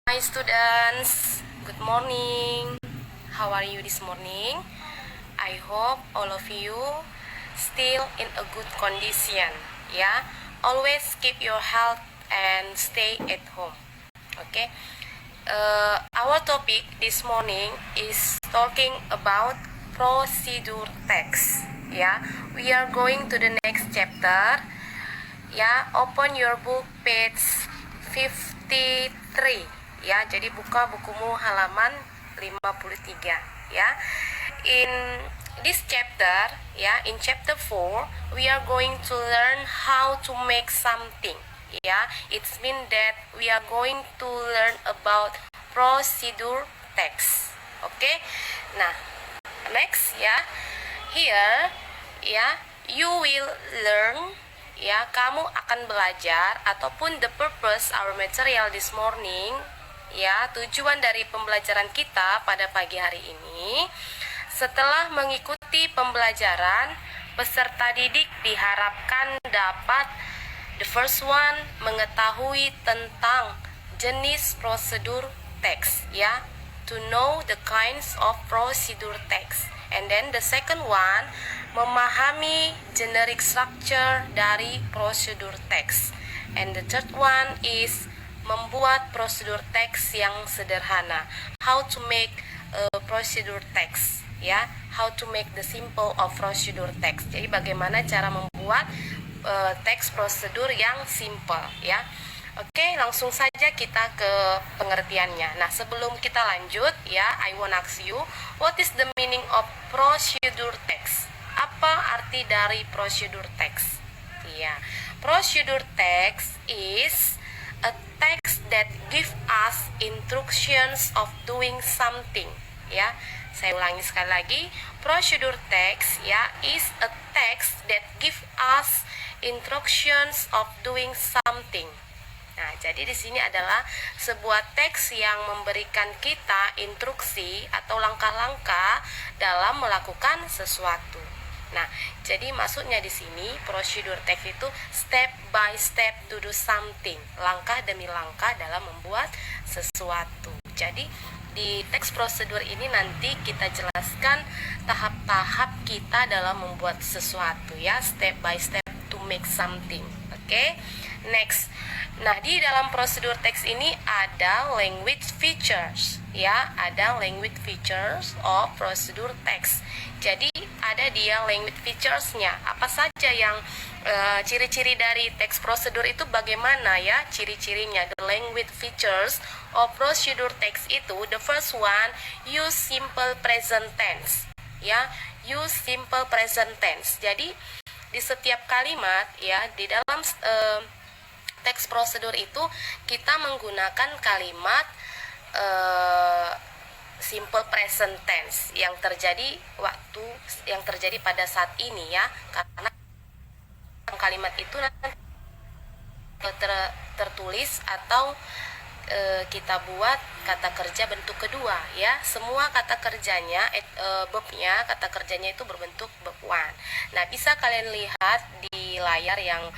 Hi students, good morning. How are you this morning? I hope all of you still in a good condition. Yeah, always keep your health and stay at home. Okay. Our topic this morning is talking about procedure text. Yeah, we are going to the next chapter. Ya, open your book page 53. Ya, jadi buka bukumu halaman 53 ya. In this chapter, ya, in chapter 4, we are going to learn how to make something. Ya, it's mean that we are going to learn about procedure text. Oke. Nah, next ya. Here ya, you will learn ya, kamu akan belajar ataupun the purpose our material this morning ya, tujuan dari pembelajaran kita pada pagi hari ini. Setelah mengikuti pembelajaran, peserta didik diharapkan dapat the first one mengetahui tentang jenis prosedur teks ya, to know the kinds of procedure text. And then the second one, memahami generic structure dari prosedur teks. And the third one is membuat prosedur teks yang sederhana. How to make a procedure text, ya? How to make the simple of procedure text. Jadi bagaimana cara membuat teks prosedur yang simple, ya? Oke, langsung saja kita ke pengertiannya. Nah, sebelum kita lanjut ya, I want ask you, what is the meaning of procedure text? Apa arti dari procedure text? Ya, procedure text is a text that give us instructions of doing something. Ya, saya ulangi sekali lagi, procedure text ya is a text that give us instructions of doing something. Nah, jadi di sini adalah sebuah teks yang memberikan kita instruksi atau langkah-langkah dalam melakukan sesuatu. Nah, jadi maksudnya di sini prosedur teks itu step by step to do something, langkah demi langkah dalam membuat sesuatu. Jadi di teks prosedur ini nanti kita jelaskan tahap-tahap kita dalam membuat sesuatu ya, step by step to make something. Oke? Next. Nah, di dalam prosedur teks ini ada language features ya, ada language features of prosedur teks. Jadi ada dia language features-nya. Apa saja yang ciri-ciri dari teks prosedur itu bagaimana ya ciri-cirinya? The language features of prosedur teks itu, the first one, use simple present tense. Ya, use simple present tense. Jadi di setiap kalimat ya di dalam teks prosedur itu kita menggunakan kalimat simple present tense yang terjadi pada saat ini ya, karena kalimat itu nanti tertulis atau kita buat kata kerja bentuk kedua ya. Semua kata kerjanya verbnya, kata kerjanya itu berbentuk verb one. Nah, bisa kalian lihat di layar yang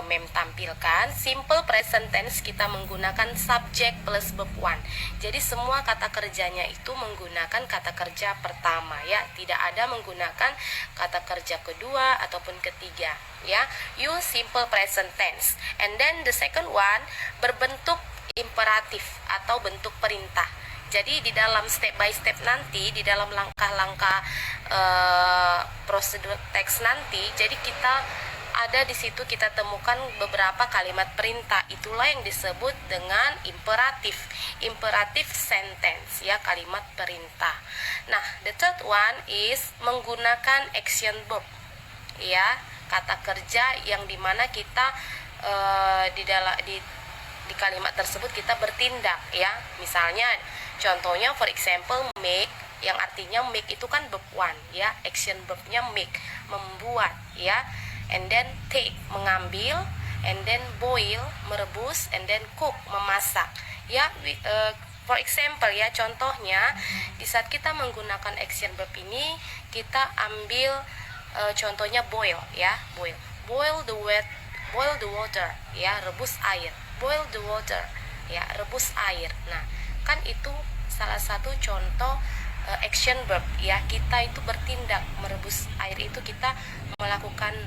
mem tampilkan, simple present tense kita menggunakan subject plus verb one. Jadi semua kata kerjanya itu menggunakan kata kerja pertama ya, tidak ada menggunakan kata kerja kedua ataupun ketiga ya. Use simple present tense. And then the second one berbentuk imperatif atau bentuk perintah. Jadi di dalam step by step nanti, di dalam langkah-langkah prosedur teks nanti, jadi kita ada di situ kita temukan beberapa kalimat perintah. Itulah yang disebut dengan imperatif sentence ya, kalimat perintah. Nah, the third one is menggunakan action verb ya, kata kerja yang dimana kita di kalimat tersebut kita bertindak ya. Misalnya contohnya for example make, yang artinya make itu kan verb one ya, action verbnya make, membuat ya. And then take, mengambil, and then boil, merebus, and then cook, memasak ya. For example ya, contohnya di saat kita menggunakan action verb ini kita ambil contohnya boil ya, boil the water ya, rebus air, boil the water. ya, rebus air. Nah, kan itu salah satu contoh action verb ya, kita itu bertindak. Merebus air itu kita melakukan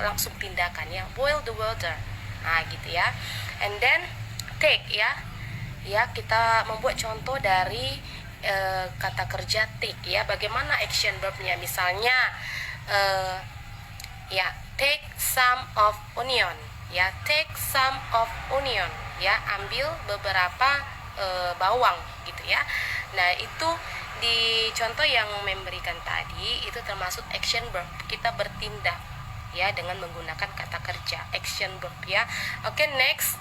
langsung tindakan ya, boil the water. Nah, gitu ya. And then take ya, kita membuat contoh dari kata kerja take ya. Bagaimana action verbnya? Misalnya ya, take some of onion ya, take some of onion ya, ambil beberapa bawang gitu ya. Nah, itu di contoh yang memberikan tadi itu termasuk action verb, kita bertindak ya dengan menggunakan kata kerja action verb ya. Oke, next,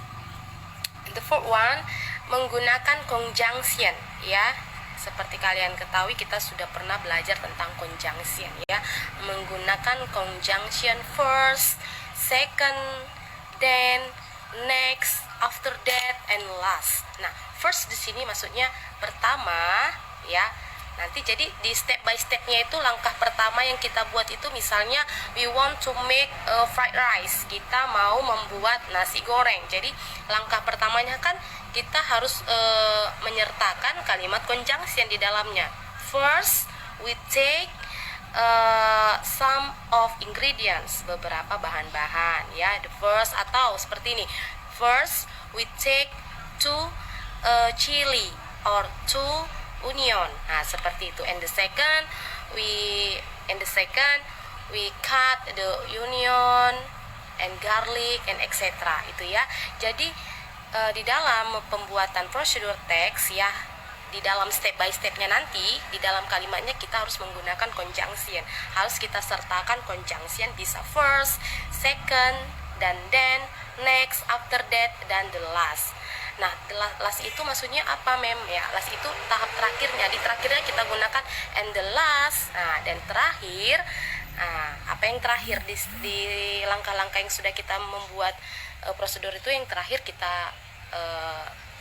the fourth one, menggunakan conjunction ya. Seperti kalian ketahui, kita sudah pernah belajar tentang conjunction ya, menggunakan conjunction first, second, then, next, after that, and last. Nah, first di sini maksudnya pertama ya. Nanti jadi di step by stepnya itu, langkah pertama yang kita buat itu, misalnya we want to make fried rice, kita mau membuat nasi goreng. Jadi langkah pertamanya kan kita harus menyertakan kalimat conjunction di dalamnya. First we take some of ingredients, beberapa bahan-bahan ya. The first, atau seperti ini, first we take 2 chili or 2 onion. Nah, seperti itu. And the second we cut the onion and garlic and etc. Itu ya. Jadi di dalam pembuatan prosedur teks ya, di dalam step by stepnya nanti, di dalam kalimatnya kita harus menggunakan conjunction. Harus kita sertakan conjunction, bisa first, second, dan then, next, after that, dan the last. Nah, last itu maksudnya apa, Mem? Ya, last itu tahap terakhirnya. Di terakhirnya kita gunakan and the last. Nah, dan terakhir, apa yang terakhir di langkah-langkah yang sudah kita membuat prosedur itu, yang terakhir kita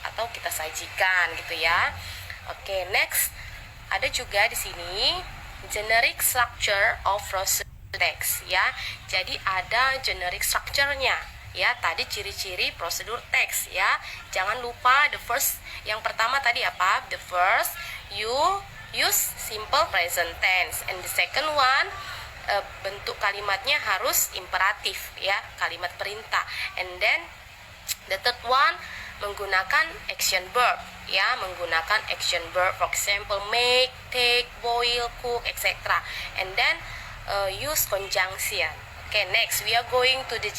atau kita sajikan gitu ya. Oke, next, ada juga di sini generic structure of prosedur text ya. Jadi ada generic structure-nya. Ya, tadi ciri-ciri prosedur teks ya. Jangan lupa the first, yang pertama tadi apa? The first, you use simple present tense, and the second one, bentuk kalimatnya harus imperatif ya, kalimat perintah. And then the third one, menggunakan action verb ya, menggunakan action verb, for example make, take, boil, cook, etc. And then use conjunction. Okay, next we are going to the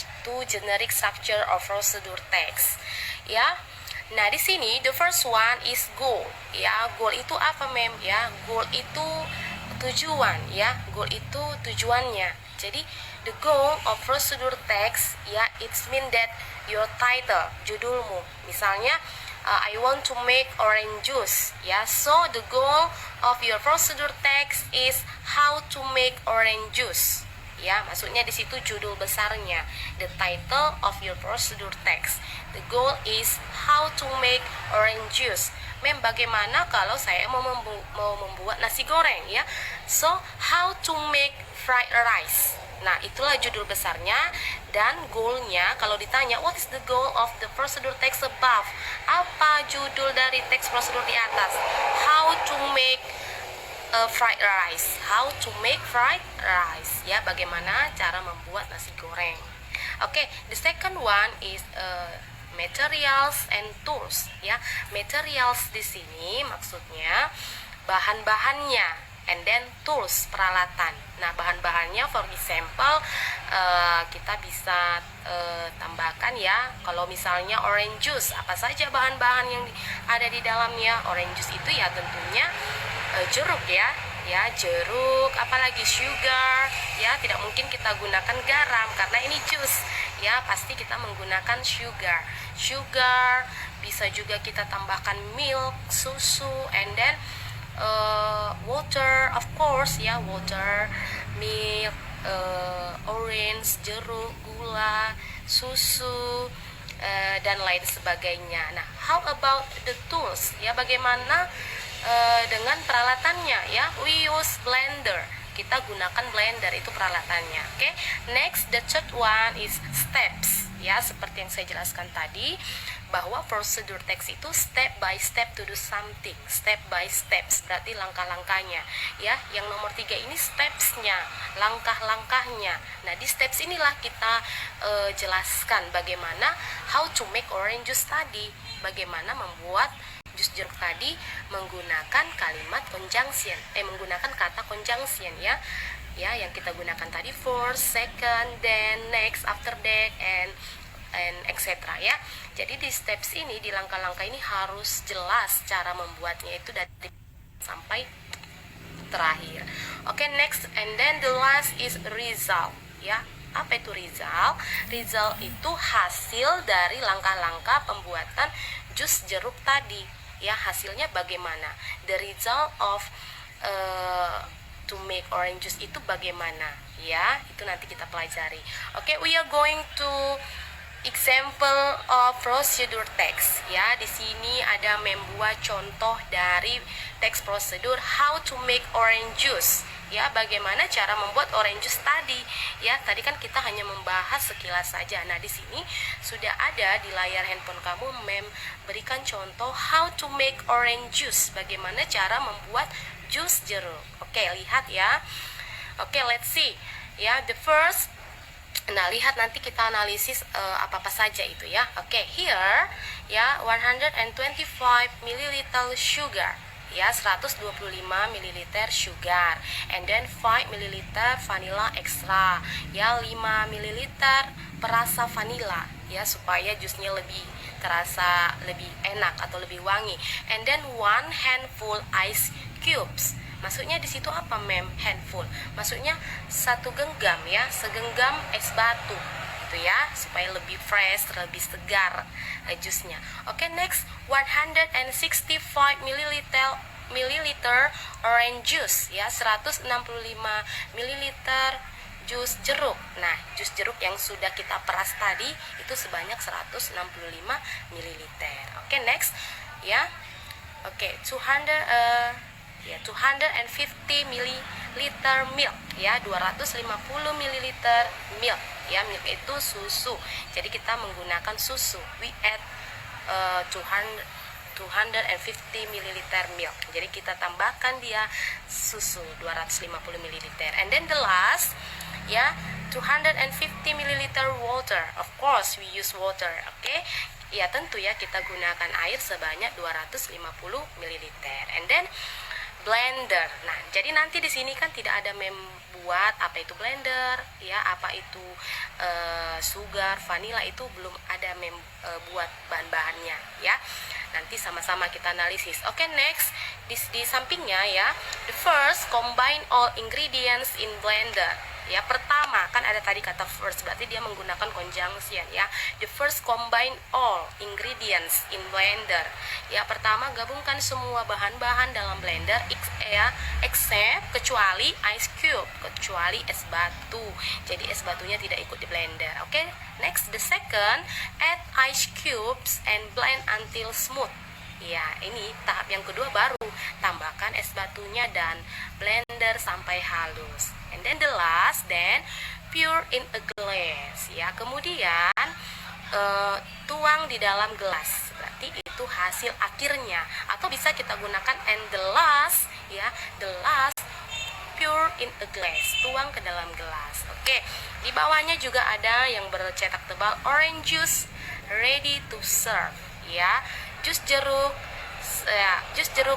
generic structure of procedure text. Ya. Nah, di sini the first one is goal. Ya, goal itu apa, Mem? Ya, goal itu tujuan ya. Goal itu tujuannya. Jadi the goal of procedure text ya, it's mean that your title, judulmu. Misalnya I want to make orange juice ya. So the goal of your procedure text is how to make orange juice. Ya, maksudnya di situ judul besarnya, the title of your procedure text. The goal is how to make orange juice. Mem, bagaimana kalau saya mau membuat nasi goreng ya? So, how to make fried rice. Nah, itulah judul besarnya. Dan goalnya, kalau ditanya what is the goal of the procedure text above, apa judul dari teks prosedur di atas? How to make fried rice. How to make fried rice ya, bagaimana cara membuat nasi goreng. Oke, the second one is materials and tools ya. Materials di sini maksudnya bahan-bahannya, and then tools, peralatan. Nah, bahan-bahannya for example kita bisa tambahkan ya, kalau misalnya orange juice, apa saja bahan-bahan yang ada di dalamnya. Orange juice itu ya tentunya jeruk ya, jeruk, apalagi sugar ya, tidak mungkin kita gunakan garam karena ini jus ya, pasti kita menggunakan sugar. Bisa juga kita tambahkan milk, susu, and then water, of course ya, water, milk, orange, jeruk, gula, susu, dan lain sebagainya. Nah, how about the tools ya, bagaimana dengan peralatannya ya? We use blender, kita gunakan blender, itu peralatannya. Next, the third one is steps ya, seperti yang saya jelaskan tadi, bahwa prosedur text itu step by step to do something, step by steps, berarti langkah-langkahnya ya. Yang nomor 3 ini stepsnya, langkah-langkahnya. Nah, di steps inilah kita jelaskan bagaimana how to make orange juice tadi, bagaimana membuat jus jeruk tadi menggunakan kalimat conjunction, menggunakan kata conjunction ya, yang kita gunakan tadi, first, second, then, next, after that, and etc. ya. Jadi di steps ini, di langkah-langkah ini harus jelas cara membuatnya itu dari sampai terakhir. Oke, next, and then the last is result ya. Apa itu result? Result itu hasil dari langkah-langkah pembuatan jus jeruk tadi ya. Hasilnya bagaimana? The result of to make orange juice itu bagaimana ya? Itu nanti kita pelajari. Oke, we are going to example of procedure text ya. Di sini ada membuat contoh dari teks prosedur how to make orange juice ya, bagaimana cara membuat orange juice tadi ya. Tadi kan kita hanya membahas sekilas saja. Nah, di sini sudah ada di layar handphone kamu berikan contoh how to make orange juice, bagaimana cara membuat jus jeruk. Oke, lihat ya. Oke, let's see ya. The first, nah lihat nanti kita analisis apa-apa saja itu ya. Oke, here ya 125 ml sugar ya, 125 ml sugar, and then 5 ml vanilla extra ya, 5 ml perasa vanila ya, supaya jusnya lebih terasa lebih enak atau lebih wangi, and then 1 handful ice cubes. Maksudnya di situ apa, mem? Handful. Maksudnya satu genggam ya, segenggam es batu gitu ya, supaya lebih fresh, lebih segar jusnya. Oke, next 165 ml orange juice ya, 165 ml jus jeruk. Nah, jus jeruk yang sudah kita peras tadi itu sebanyak 165 ml. Oke, next ya. Oke, 250 ml milk ya, 250 ml milk ya. Milk itu susu, jadi kita menggunakan susu. We add 250 ml milk, jadi kita tambahkan dia susu 250 ml. And then the last ya, 250 ml water. Of course we use water. Oke, ya tentu ya, kita gunakan air sebanyak 250 ml. And then blender. Nah, jadi nanti di sini kan tidak ada membuat apa itu blender ya, apa itu sugar, vanilla, itu belum ada buat bahan-bahannya ya. Nanti sama-sama kita analisis. Oke, next di sampingnya ya, the first combine all ingredients in blender. Ya, pertama kan ada tadi kata first, berarti dia menggunakan conjunction ya. The first combine all ingredients in blender. Ya, pertama gabungkan semua bahan-bahan dalam blender except kecuali ice cube, kecuali es batu. Jadi es batunya tidak ikut di blender. Oke, next the second, add ice cubes and blend until smooth. Ya, ini tahap yang kedua, baru tambahkan es batunya dan blender sampai halus. And then the last, then pour in a glass. Ya, kemudian tuang di dalam gelas. Berarti itu hasil akhirnya, atau bisa kita gunakan and the last ya, the last pour in a glass, tuang ke dalam gelas. Oke, di bawahnya juga ada yang bercetak tebal, orange juice ready to serve ya. Jus jeruk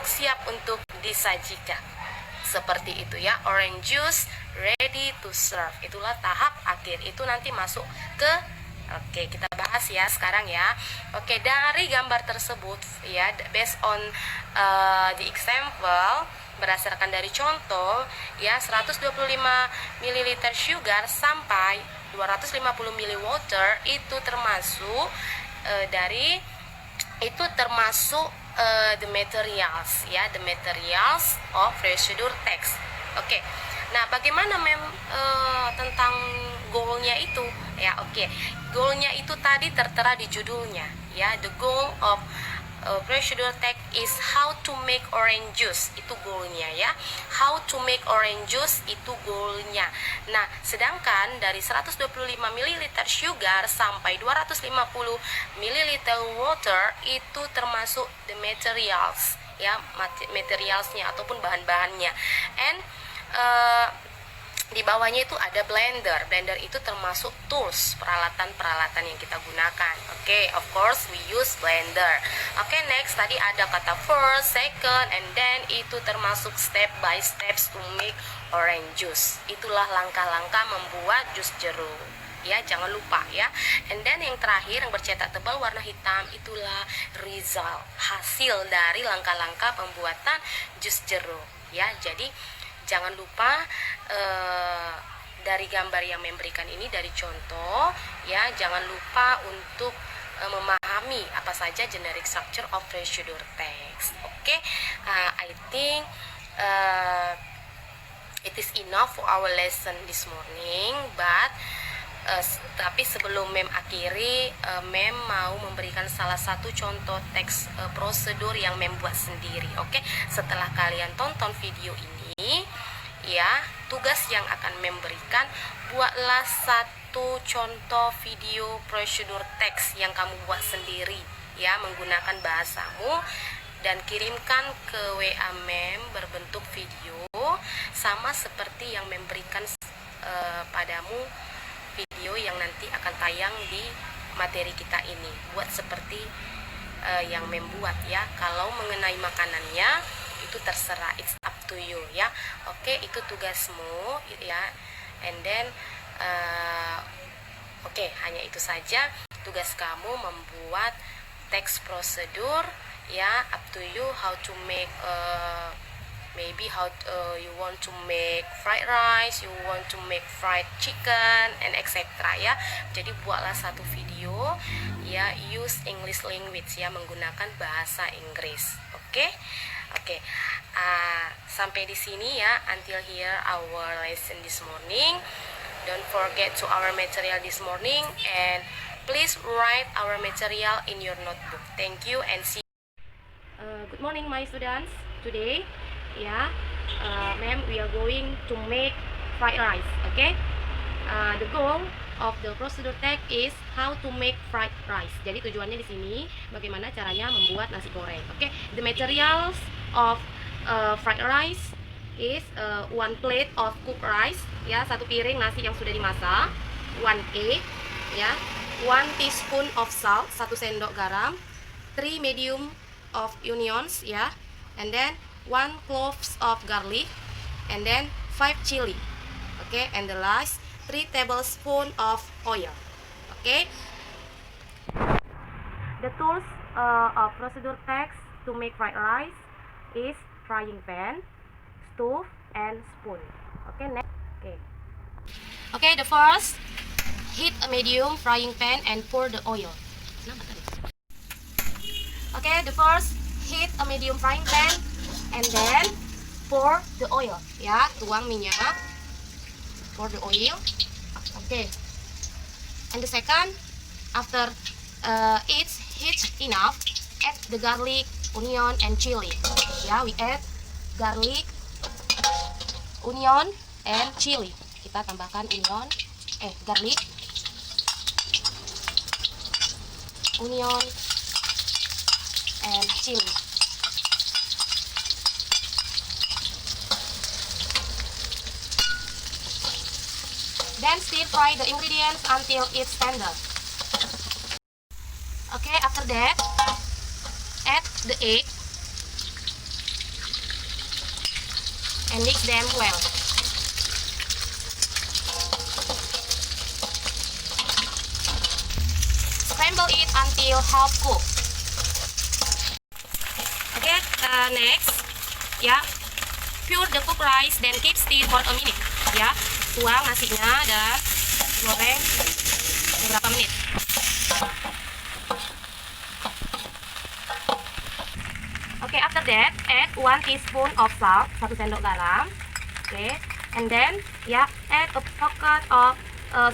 siap untuk disajikan. Seperti itu ya, orange juice ready to serve. Itulah tahap akhir. Itu nanti masuk ke, oke, kita bahas ya sekarang ya. Oke, dari gambar tersebut ya, based on the example, berdasarkan dari contoh ya, 125 ml sugar sampai 250 ml water itu termasuk the materials ya, the materials of procedure text. Oke. Nah, bagaimana tentang goalnya itu ya? Oke, goalnya itu tadi tertera di judulnya ya, the goal of procedure text is how to make orange juice, itu goalnya ya. How to make orange juice itu goalnya. Nah, sedangkan dari 125 ml sugar sampai 250 ml water itu termasuk the materials ya, materialsnya ataupun bahan-bahannya. And di bawahnya itu ada blender. Blender itu termasuk tools, peralatan-peralatan yang kita gunakan. Oke, of course we use blender. Oke, next tadi ada kata first, second, and then itu termasuk step by steps to make orange juice. Itulah langkah-langkah membuat jus jeruk. Ya, jangan lupa ya. And then yang terakhir yang bercetak tebal warna hitam, itulah result, hasil dari langkah-langkah pembuatan jus jeruk. Ya, jadi jangan lupa dari gambar yang memberikan ini, dari contoh ya, jangan lupa untuk memahami apa saja generic structure of procedure text. Oke, I think it is enough for our lesson this morning, but tapi sebelum Mem akhiri, Mem mau memberikan salah satu contoh teks prosedur yang Mem buat sendiri. Oke, setelah kalian tonton video ini ya, tugas yang akan Mem berikan, buatlah satu contoh video prosedur teks yang kamu buat sendiri ya, menggunakan bahasamu, dan kirimkan ke WA Mem berbentuk video sama seperti yang Mem berikan padamu video yang nanti akan tayang di materi kita ini. Buat seperti yang Mem buat ya. Kalau mengenai makanannya itu terserah, it's up to you ya. Oke, itu tugasmu ya. And then oke, hanya itu saja tugas kamu, membuat teks prosedur ya. Up to you how to make maybe how you want to make fried rice, you want to make fried chicken, and etc. ya. Jadi buatlah satu video ya, use English language ya, menggunakan bahasa Inggris. Oke. Sampai di sini ya, until here our lesson this morning. Don't forget to our material this morning, and please write our material in your notebook. Thank you and see. Good morning my students. Today ya, ma'am, we are going to make fried rice. Okay, the goal of the procedure text is how to make fried rice. Jadi tujuannya di sini bagaimana caranya membuat nasi goreng. Okay, the materials of fried rice is 1 plate of cooked rice ya, 1 piring nasi yang sudah dimasak, 1 egg ya, 1 teaspoon of salt, 1 sendok garam, 3 medium of onions ya, and then 1 cloves of garlic, and then 5 chili. Okay, and the last 3 tablespoons of oil. Okay, the tools of procedure text to make fried rice is frying pan, stove, and spoon. Okay, next. Okay, the first, heat a medium frying pan and pour the oil. Okay, the first, heat a medium frying pan and then pour the oil ya, tuang minyak, pour the oil. Okay, and the second, after it's heat enough, add the garlic, onion, and chili ya. We add garlic, onion, and chili. Kita tambahkan garlic, onion, and chili. Then stir fry the ingredients until it's tender. Okay, after that, add the egg and mix them well. Scramble it until half cooked. Okay, next, ya, pour the cooked rice, then keep stir for a minute. Ya, tuang nasinya dan goreng beberapa menit. Okay, after that, add 1 teaspoon of salt, 1 sendok garam. Okay, and then ya, add a pocket of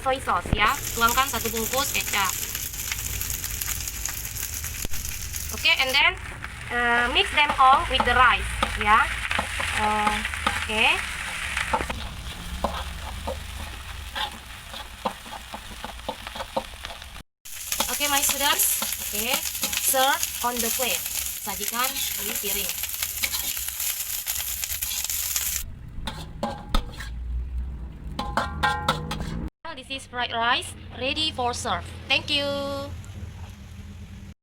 soy sauce ya. Tuangkan 1 bungkus kecap. Okay, and then mix them all with the rice, ya. Oke. Oke, my students. Oke, serve on the plate. Sajikan di piring. This is fried rice ready for serve. Thank you.